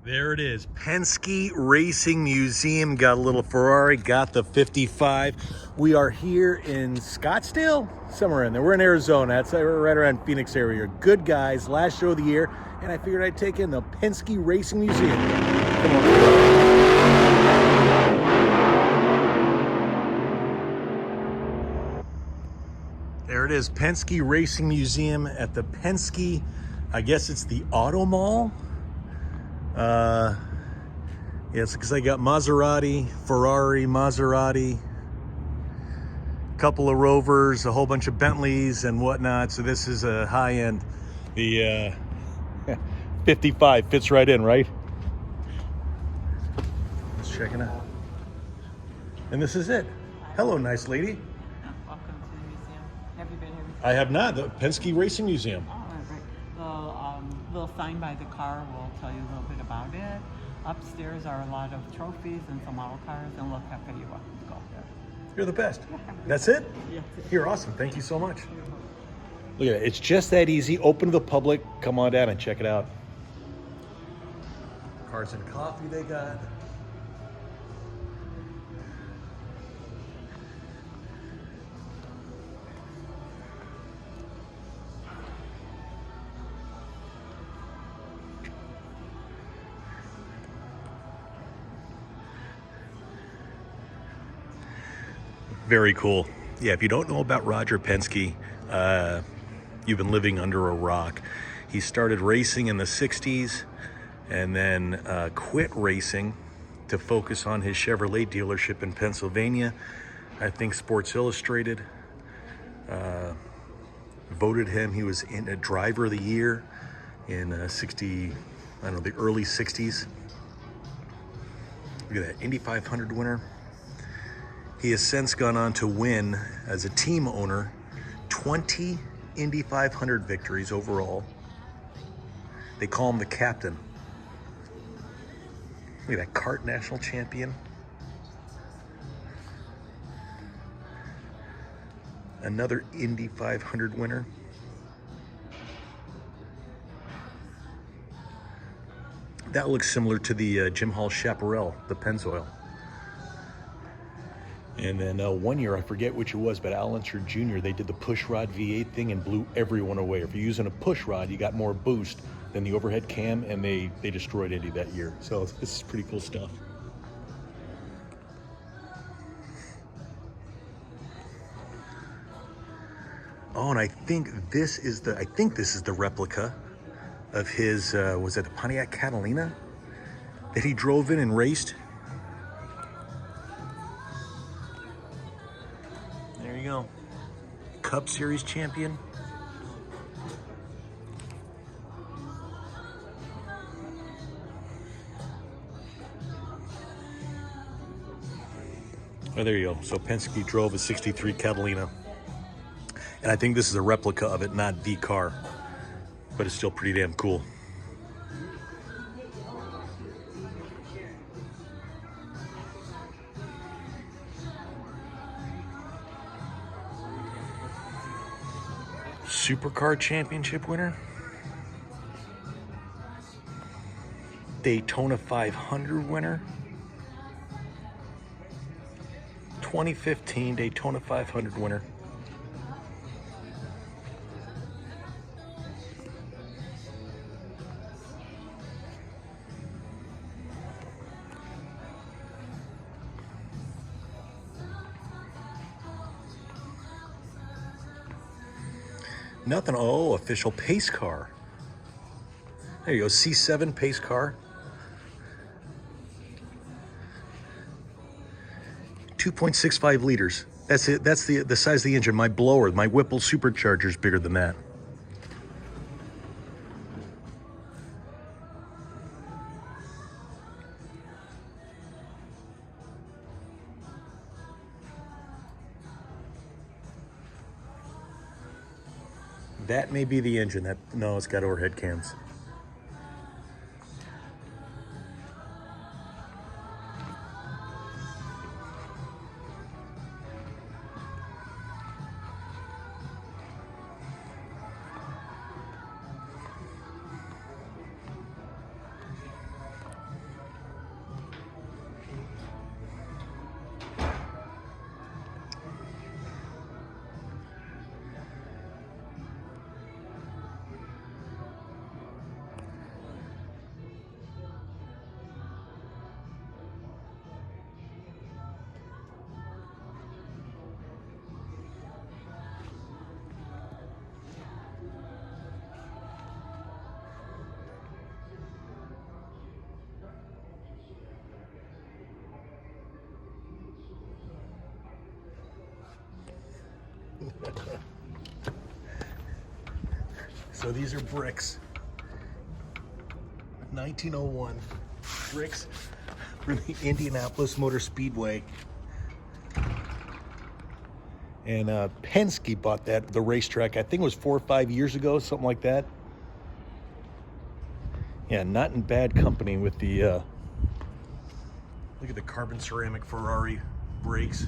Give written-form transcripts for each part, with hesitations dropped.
There it is, Penske Racing Museum. Got a little Ferrari, got the 55. We are here in Scottsdale, somewhere in there. We're in Arizona. That's right around Phoenix area. Good guys, last show of the year, and I figured I'd take in the Penske Racing Museum. Come on. There it is, Penske Racing Museum at the Penske, I guess it's the Auto Mall. Yes, because I got Maserati, Ferrari, Maserati, a couple of Rovers, a whole bunch of Bentleys and whatnot. So this is a high end. The 55 fits right in, right? Let's check it out. And this is it. Hello, nice lady. Welcome to the museum. Have you been here before? I have not. The Penske Racing Museum. Oh, right. The little sign by the car will tell you a little bit about it. Upstairs are a lot of trophies and some model cars, and look how you welcome to go there. You're the best. That's it? Yes. You're awesome. Thank you so much. Look at it. It's just that easy. Open to the public. Come on down and check it out. Cars and coffee they got. Very cool. Yeah, if you don't know about Roger Penske, you've been living under a rock. He started racing in the 60s and then quit racing to focus on his Chevrolet dealership in Pennsylvania. I think Sports Illustrated voted him. He was in a driver of the year in the early 60s. Look at that, Indy 500 winner. He has since gone on to win, as a team owner, 20 Indy 500 victories overall. They call him the captain. Look at that, kart national champion. Another Indy 500 winner. That looks similar to the Jim Hall Chaparral, the Pennzoil. And then 1 year, I forget which it was, but Al Unser Jr., they did the push rod V8 thing and blew everyone away. If you're using a push rod, you got more boost than the overhead cam, and they destroyed Indy that year. So this is pretty cool stuff. Oh, and I think this is the replica of his, was it the Pontiac Catalina that he drove in and raced? There you go. Cup Series champion. Oh, there you go. So Penske drove a 63 Catalina. And I think this is a replica of it, not the car. But it's still pretty damn cool. Supercar championship winner. Daytona 500 winner. 2015 Daytona 500 winner. Nothing. Oh, official pace car. There you go. C7 pace car. 2.65 liters. That's it. That's the size of the engine. My blower, my Whipple supercharger is bigger than that. That may be the engine. No, it's got overhead cams. So these are bricks. 1901 bricks for the Indianapolis Motor Speedway. And Penske bought the racetrack. I think it was 4 or 5 years ago, something like that. Yeah, not in bad company with the, look at the carbon ceramic Ferrari brakes.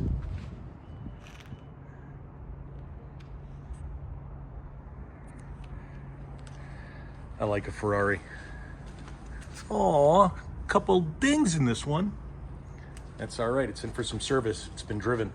I like a Ferrari. Aw, couple dings in this one. That's all right, it's in for some service. It's been driven.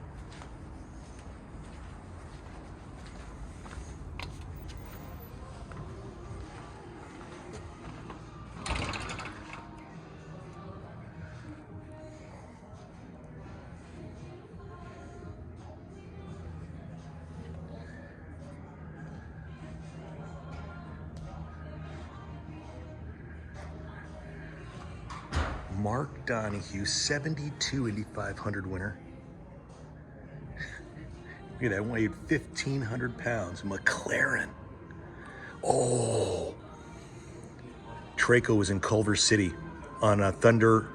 Mark Donahue, 72 Indy 500 winner. Look at that, weighed 1,500 pounds. McLaren. Oh. Traco was in Culver City on Thunder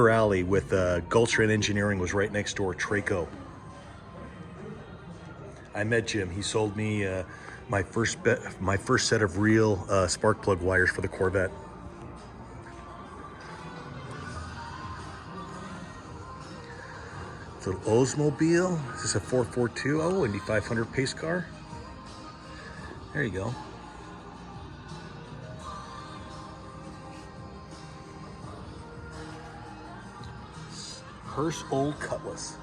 Alley with Gulfstream Engineering was right next door, Traco. I met Jim. He sold me my first set of real spark plug wires for the Corvette. Little Oldsmobile. Is this a 442? Oh, Indy 500 pace car. There you go. Hearst Old Cutlass.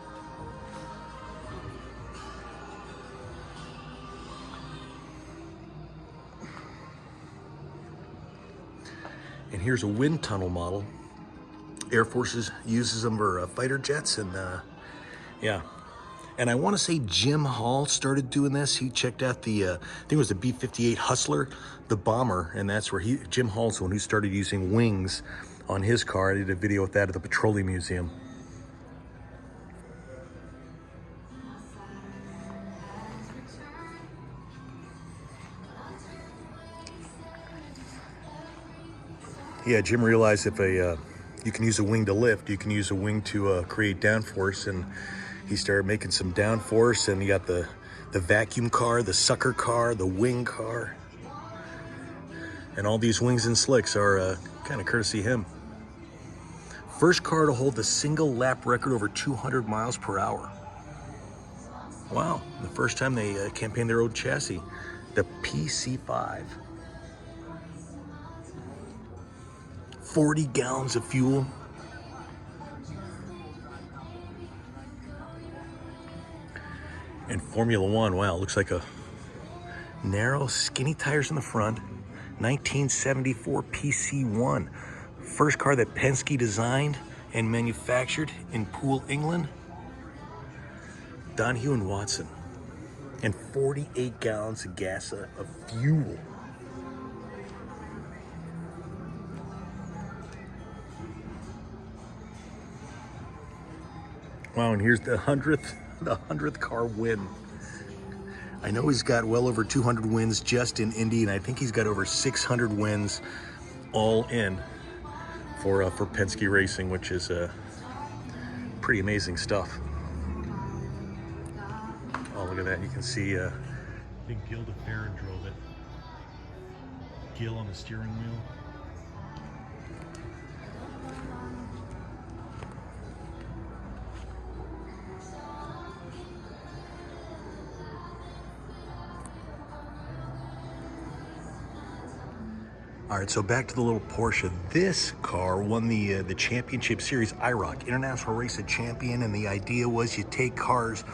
And here's a wind tunnel model. Air Force uses them for fighter jets, and yeah. And I want to say Jim Hall started doing this. He checked out the, I think it was the B-58 Hustler, the bomber, and that's where Jim Hall's the one who started using wings on his car. I did a video with that at the Petroleum Museum. Yeah, Jim realized if you can use a wing to lift, you can use a wing to create downforce, and he started making some downforce, and you got the vacuum car, the sucker car, the wing car. And all these wings and slicks are kind of courtesy of him. First car to hold the single lap record over 200 miles per hour. Wow, the first time they campaigned their old chassis, the PC5. 40 gallons of fuel. And Formula One, wow, looks like a narrow, skinny tires in the front. 1974 PC1. First car that Penske designed and manufactured in Poole, England. Donahue and Watson. And 48 gallons of gas of fuel. Wow, and here's the 100th car win. I know he's got well over 200 wins just in Indy, and I think he's got over 600 wins all in for Penske Racing, which is pretty amazing stuff. Oh, look at that. You can see I think Gil DeFerrin drove it. Gil on the steering wheel. All right, so back to the little Porsche. This car won the championship series IROC, International Race of Champion, and the idea was you take cars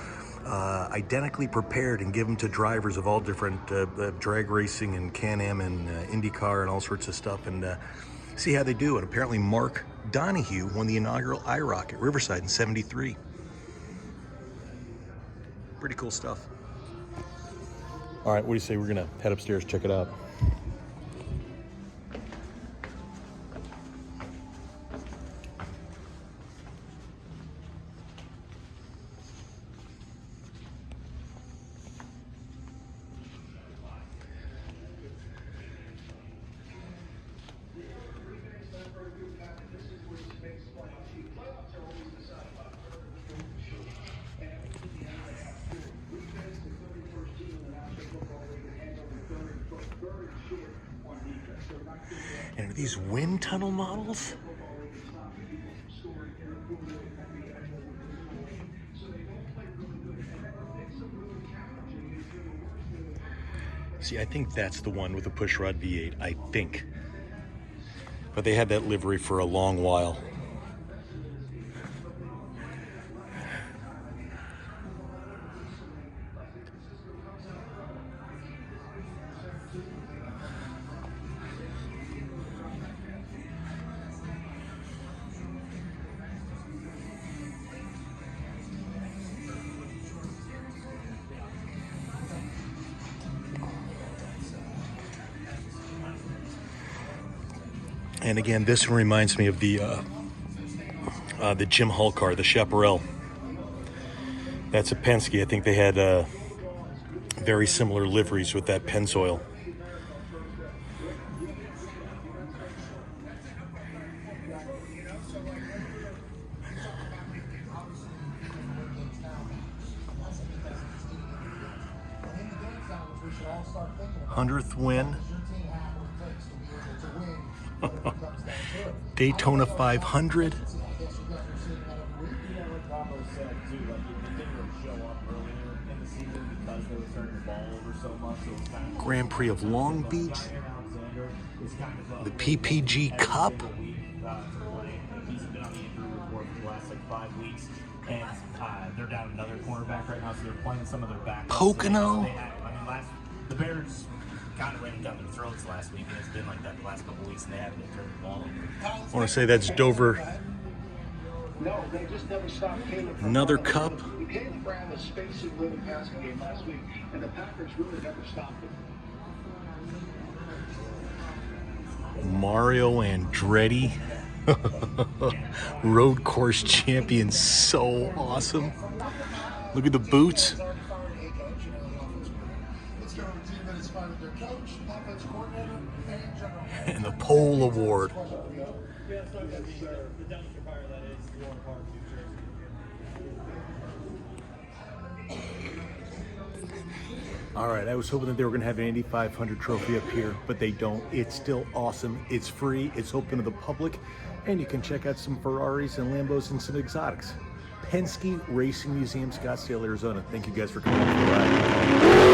identically prepared and give them to drivers of all different drag racing and Can-Am and IndyCar and all sorts of stuff, and see how they do. And apparently Mark Donahue won the inaugural IROC at Riverside in '73. Pretty cool stuff. All right, what do you say we're gonna head upstairs, check it out? And are these wind tunnel models? See, I think that's the one with the pushrod V8, I think. But they had that livery for a long while. And again, this one reminds me of the Jim Hull car, the Chaparral. That's a Penske. I think they had very similar liveries with that Pennzoil. Hundredth win. Daytona 500. Grand Prix of Long Beach. The PPG Cup. He's been on the injury report for the last 5 weeks, and they're down another cornerback right now, so they're playing some of their backups. Pocono. The Bears kind of ran it down their throats last week, and it's been like that the last couple of weeks, and they haven't been turning the ball over. I want to say that's Dover. No, they just never stopped Caleb. Another cup. Caleb ran the space and rhythm passing game last week, and the Packers really never stopped him. Mario Andretti. Road course champion. So awesome. Look at the boots. And the pole award. All right, I was hoping that they were going to have an 8500 trophy up here, but they don't. It's still awesome. It's free. It's open to the public, and you can check out some Ferraris and Lambos and some exotics. Penske Racing Museum, Scottsdale, Arizona. Thank you guys for coming on the ride.